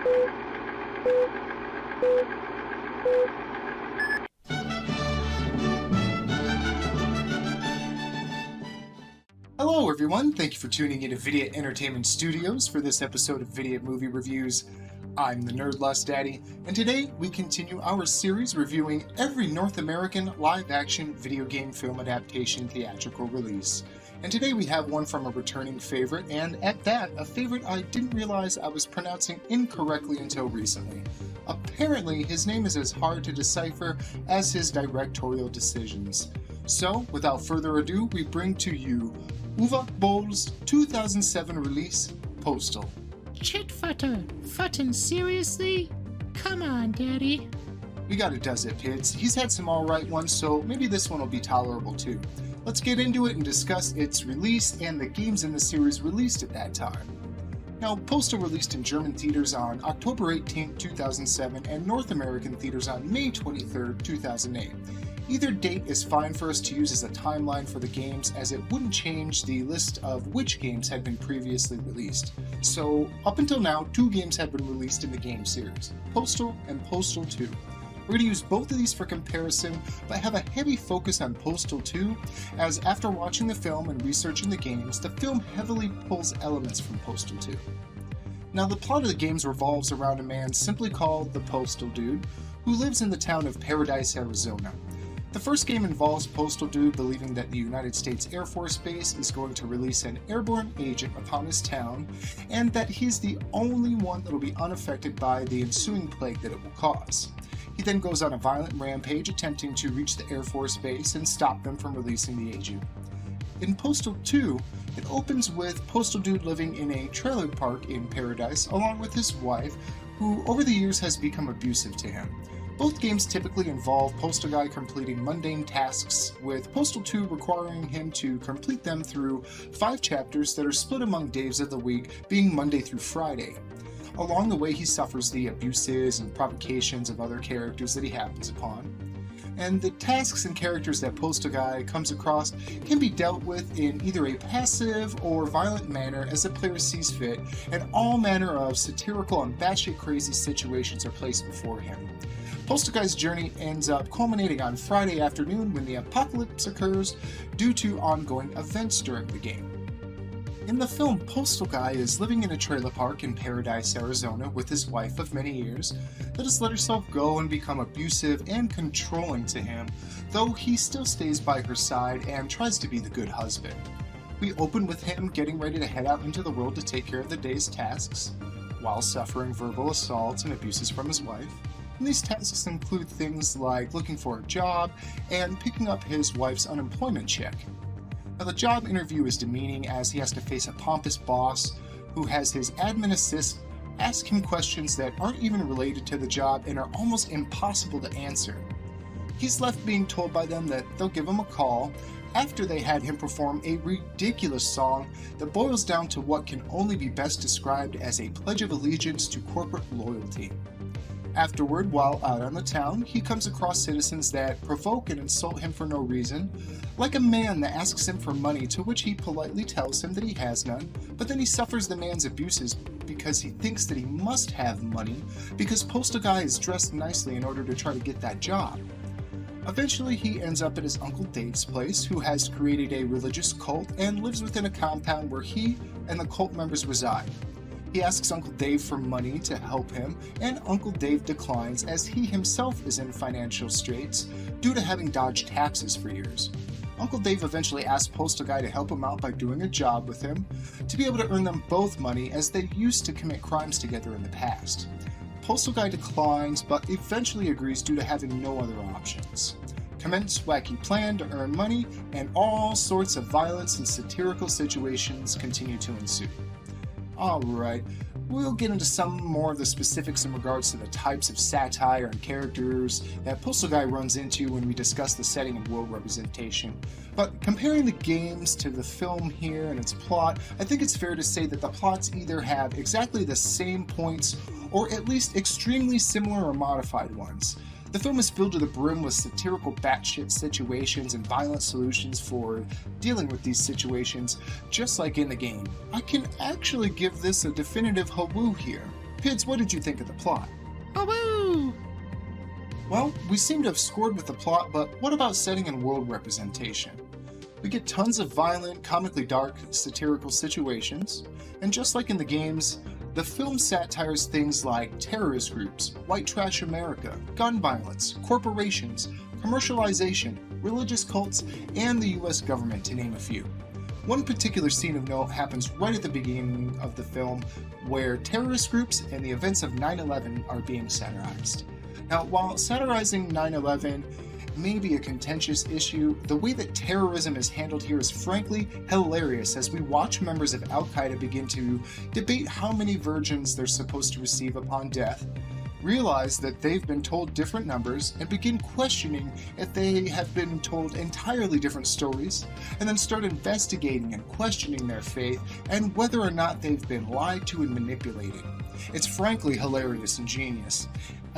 Hello everyone, thank you for tuning into Vidiot Entertainment Studios for this episode of Vidiot Movie Reviews. I'm the nerd Lust Daddy, and today we continue our series reviewing every North American live-action video game film adaptation theatrical release. And today we have one from a returning favorite, and at that, a favorite I didn't realize I was pronouncing incorrectly until recently. Apparently, his name is as hard to decipher as his directorial decisions. So, without further ado, we bring to you Uwe Boll's 2007 release, Postal. Chit, futter. Futtin' seriously? Come on, Daddy. We got it, does it, Pidds. He's had some alright ones, so maybe this one will be tolerable too. Let's get into it and discuss its release and the games in the series released at that time. Now, Postal released in German theaters on October 18, 2007, and North American theaters on May 23, 2008. Either date is fine for us to use as a timeline for the games, as it wouldn't change the list of which games had been previously released. So, up until now, 2 games have been released in the game series, Postal and Postal 2. We're going to use both of these for comparison, but have a heavy focus on Postal 2, as after watching the film and researching the games, the film heavily pulls elements from Postal 2. Now, the plot of the games revolves around a man simply called the Postal Dude, who lives in the town of Paradise, Arizona. The first game involves Postal Dude believing that the United States Air Force Base is going to release an airborne agent upon his town, and that he's the only one that will be unaffected by the ensuing plague that it will cause. He then goes on a violent rampage attempting to reach the Air Force Base and stop them from releasing the agent. In Postal 2, it opens with Postal Dude living in a trailer park in Paradise along with his wife, who over the years has become abusive to him. Both games typically involve Postal Guy completing mundane tasks, with Postal 2 requiring him to complete them through 5 chapters that are split among days of the week, being Monday through Friday. Along the way, he suffers the abuses and provocations of other characters that he happens upon. And the tasks and characters that Postal Guy comes across can be dealt with in either a passive or violent manner as the player sees fit, and all manner of satirical and batshit crazy situations are placed before him. Postal Guy's journey ends up culminating on Friday afternoon when the apocalypse occurs due to ongoing events during the game. In the film, Postal Guy is living in a trailer park in Paradise, Arizona with his wife of many years that has let herself go and become abusive and controlling to him, though he still stays by her side and tries to be the good husband. We open with him getting ready to head out into the world to take care of the day's tasks, while suffering verbal assaults and abuses from his wife. And these tasks include things like looking for a job and picking up his wife's unemployment check. Now, the job interview is demeaning as he has to face a pompous boss who has his admin assist ask him questions that aren't even related to the job and are almost impossible to answer. He's left being told by them that they'll give him a call after they had him perform a ridiculous song that boils down to what can only be best described as a pledge of allegiance to corporate loyalty. Afterward, while out on the town, he comes across citizens that provoke and insult him for no reason, like a man that asks him for money, to which he politely tells him that he has none, but then he suffers the man's abuses because he thinks that he must have money because Postal Guy is dressed nicely in order to try to get that job. Eventually, he ends up at his Uncle Dave's place, who has created a religious cult and lives within a compound where he and the cult members reside. He asks Uncle Dave for money to help him, and Uncle Dave declines as he himself is in financial straits due to having dodged taxes for years. Uncle Dave eventually asks Postal Guy to help him out by doing a job with him to be able to earn them both money, as they used to commit crimes together in the past. Postal Guy declines, but eventually agrees due to having no other options. Commence wacky plan to earn money, and all sorts of violence and satirical situations continue to ensue. Alright, we'll get into some more of the specifics in regards to the types of satire and characters that Postal Guy runs into when we discuss the setting and world representation. But comparing the games to the film here and its plot, I think it's fair to say that the plots either have exactly the same points or at least extremely similar or modified ones. The film is filled to the brim with satirical batshit situations and violent solutions for dealing with these situations, just like in the game. I can actually give this a definitive hawoo here. Pidds, what did you think of the plot? Hawoo! Well, we seem to have scored with the plot, but what about setting and world representation? We get tons of violent, comically dark, satirical situations, and just like in the games, the film satires things like terrorist groups, white trash America, gun violence, corporations, commercialization, religious cults, and the US government, to name a few. One particular scene of note happens right at the beginning of the film, where terrorist groups and the events of 9/11 are being satirized. Now, while satirizing 9/11 may be a contentious issue, the way that terrorism is handled here is frankly hilarious as we watch members of Al-Qaeda begin to debate how many virgins they're supposed to receive upon death, realize that they've been told different numbers, and begin questioning if they have been told entirely different stories, and then start investigating and questioning their faith and whether or not they've been lied to and manipulated. It's frankly hilarious and genius.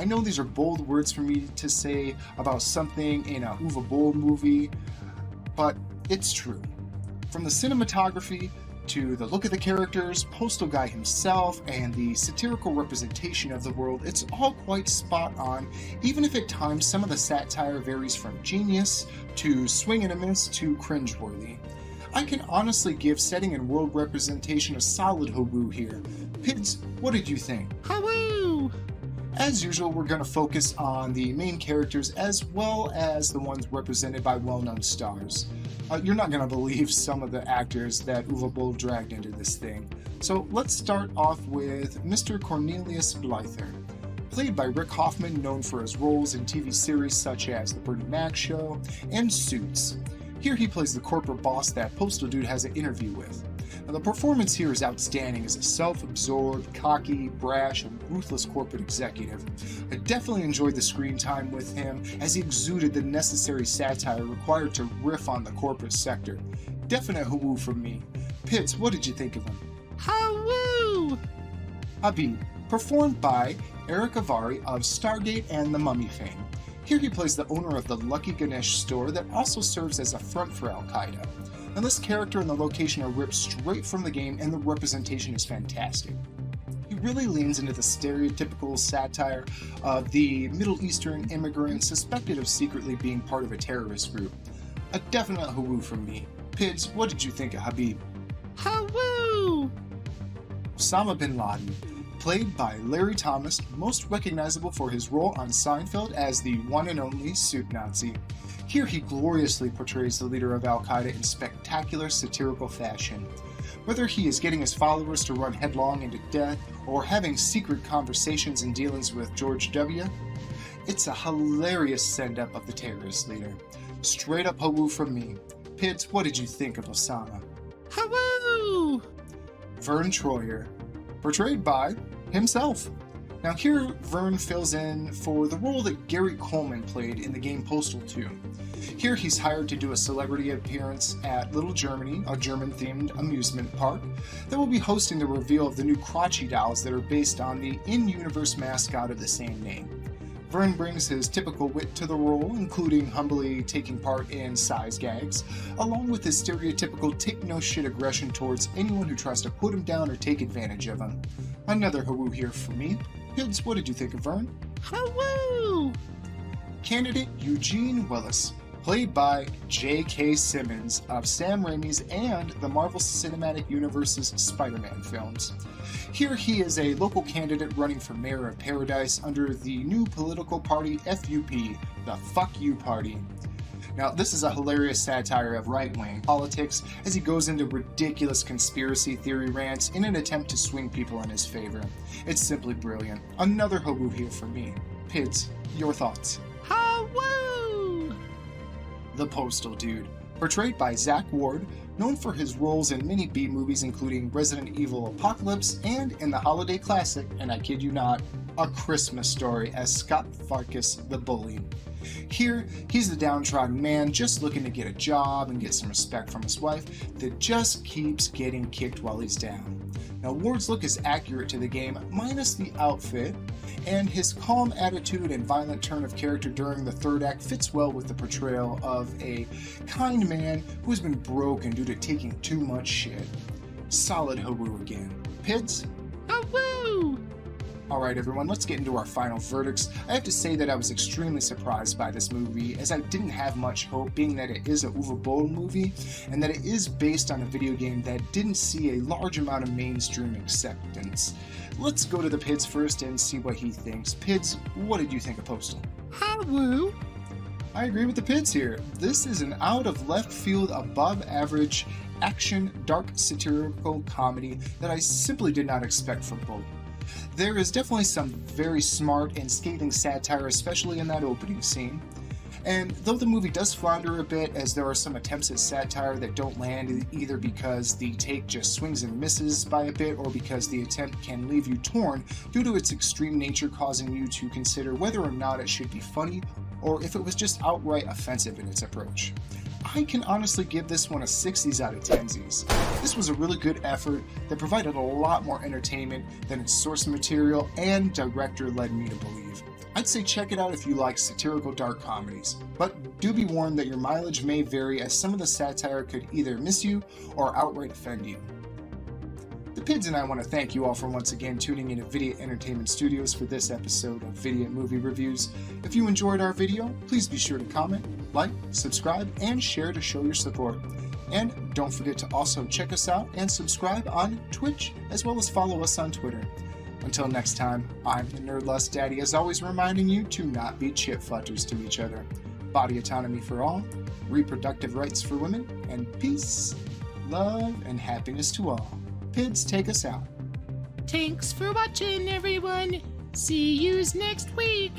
I know these are bold words for me to say about something in a Uwe Boll movie, but it's true. From the cinematography to the look of the characters, Postal Guy himself, and the satirical representation of the world, it's all quite spot on, even if at times some of the satire varies from genius to swing and a miss to cringeworthy. I can honestly give setting and world representation a solid hawoo here. Pidds, what did you think? Hawoo! As usual, we're going to focus on the main characters as well as the ones represented by well-known stars. You're not going to believe some of the actors that Uwe Boll dragged into this thing. So let's start off with Mr. Cornelius Blyther. Played by Rick Hoffman, known for his roles in TV series such as The Bernie Mac Show and Suits. Here he plays the corporate boss that Postal Dude has an interview with. Now, the performance here is outstanding as a self-absorbed, cocky, brash, and ruthless corporate executive. I definitely enjoyed the screen time with him as he exuded the necessary satire required to riff on the corporate sector. Definite hawoo from me. Pidds, what did you think of him? Hawoo! Habib, performed by Eric Avari of Stargate and The Mummy fame. Here he plays the owner of the Lucky Ganesh store that also serves as a front for Al-Qaeda. And this character and the location are ripped straight from the game, and the representation is fantastic. He really leans into the stereotypical satire of the Middle Eastern immigrant suspected of secretly being part of a terrorist group. A definite hawoo from me. Pidds, what did you think of Habib? Hawoo! Osama bin Laden, played by Larry Thomas, most recognizable for his role on Seinfeld as the one and only Suit Nazi. Here he gloriously portrays the leader of Al-Qaeda in spectacular satirical fashion. Whether he is getting his followers to run headlong into death or having secret conversations and dealings with George W., it's a hilarious send-up of the terrorist leader. Straight up hawoo from me. Pidds, what did you think of Osama? Hawoo! Vern Troyer, portrayed by himself. Now here, Vern fills in for the role that Gary Coleman played in the game Postal 2. Here he's hired to do a celebrity appearance at Little Germany, a German-themed amusement park, that will be hosting the reveal of the new Crotchy dolls that are based on the in-universe mascot of the same name. Vern brings his typical wit to the role, including humbly taking part in size gags, along with his stereotypical take-no-shit aggression towards anyone who tries to put him down or take advantage of him. Another hawoo here for me. Pidds, what did you think of Vern? Hawoo! Candidate Eugene Willis, played by J.K. Simmons of Sam Raimi's and the Marvel Cinematic Universe's Spider-Man films. Here he is a local candidate running for mayor of Paradise under the new political party FUP, the Fuck You Party. Now, this is a hilarious satire of right-wing politics as he goes into ridiculous conspiracy theory rants in an attempt to swing people in his favor. It's simply brilliant. Another hawoo here for me. Pidds, your thoughts? Hawoo! The Postal Dude, portrayed by Zach Ward, known for his roles in many B-movies including Resident Evil Apocalypse and in the holiday classic, and I kid you not, A Christmas Story as Scott Farkas the Bully. Here, he's the downtrodden man just looking to get a job and get some respect from his wife that just keeps getting kicked while he's down. Now, Ward's look is accurate to the game, minus the outfit, and his calm attitude and violent turn of character during the third act fits well with the portrayal of a kind man who has been broken due to taking too much shit. Solid hawoo again. Pidds? Hawoo! Alright everyone, let's get into our final verdicts. I have to say that I was extremely surprised by this movie, as I didn't have much hope, being that it is a Uwe Boll movie, and that it is based on a video game that didn't see a large amount of mainstream acceptance. Let's go to the Pidds first and see what he thinks. Pidds, what did you think of Postal? Hawoo. I agree with the Pidds here. This is an out-of-left-field, above-average, action, dark, satirical comedy that I simply did not expect from Boll. There is definitely some very smart and scathing satire, especially in that opening scene. And though the movie does flounder a bit, as there are some attempts at satire that don't land, either because the take just swings and misses by a bit, or because the attempt can leave you torn due to its extreme nature, causing you to consider whether or not it should be funny, or if it was just outright offensive in its approach. I can honestly give this one a 60s out of 10s. This was a really good effort that provided a lot more entertainment than its source material and director led me to believe. I'd say check it out if you like satirical dark comedies, but do be warned that your mileage may vary, as some of the satire could either miss you or outright offend you. The Pidds and I want to thank you all for once again tuning in to Vidiot Entertainment Studios for this episode of Vidiot Movie Reviews. If you enjoyed our video, please be sure to comment, like, subscribe, and share to show your support. And don't forget to also check us out and subscribe on Twitch, as well as follow us on Twitter. Until next time, I'm the Nerd Lust Daddy, as always reminding you to not be chit futters to each other. Body autonomy for all, reproductive rights for women, and peace, love, and happiness to all. Pidds, take us out. Thanks for watching, everyone. See yous next week.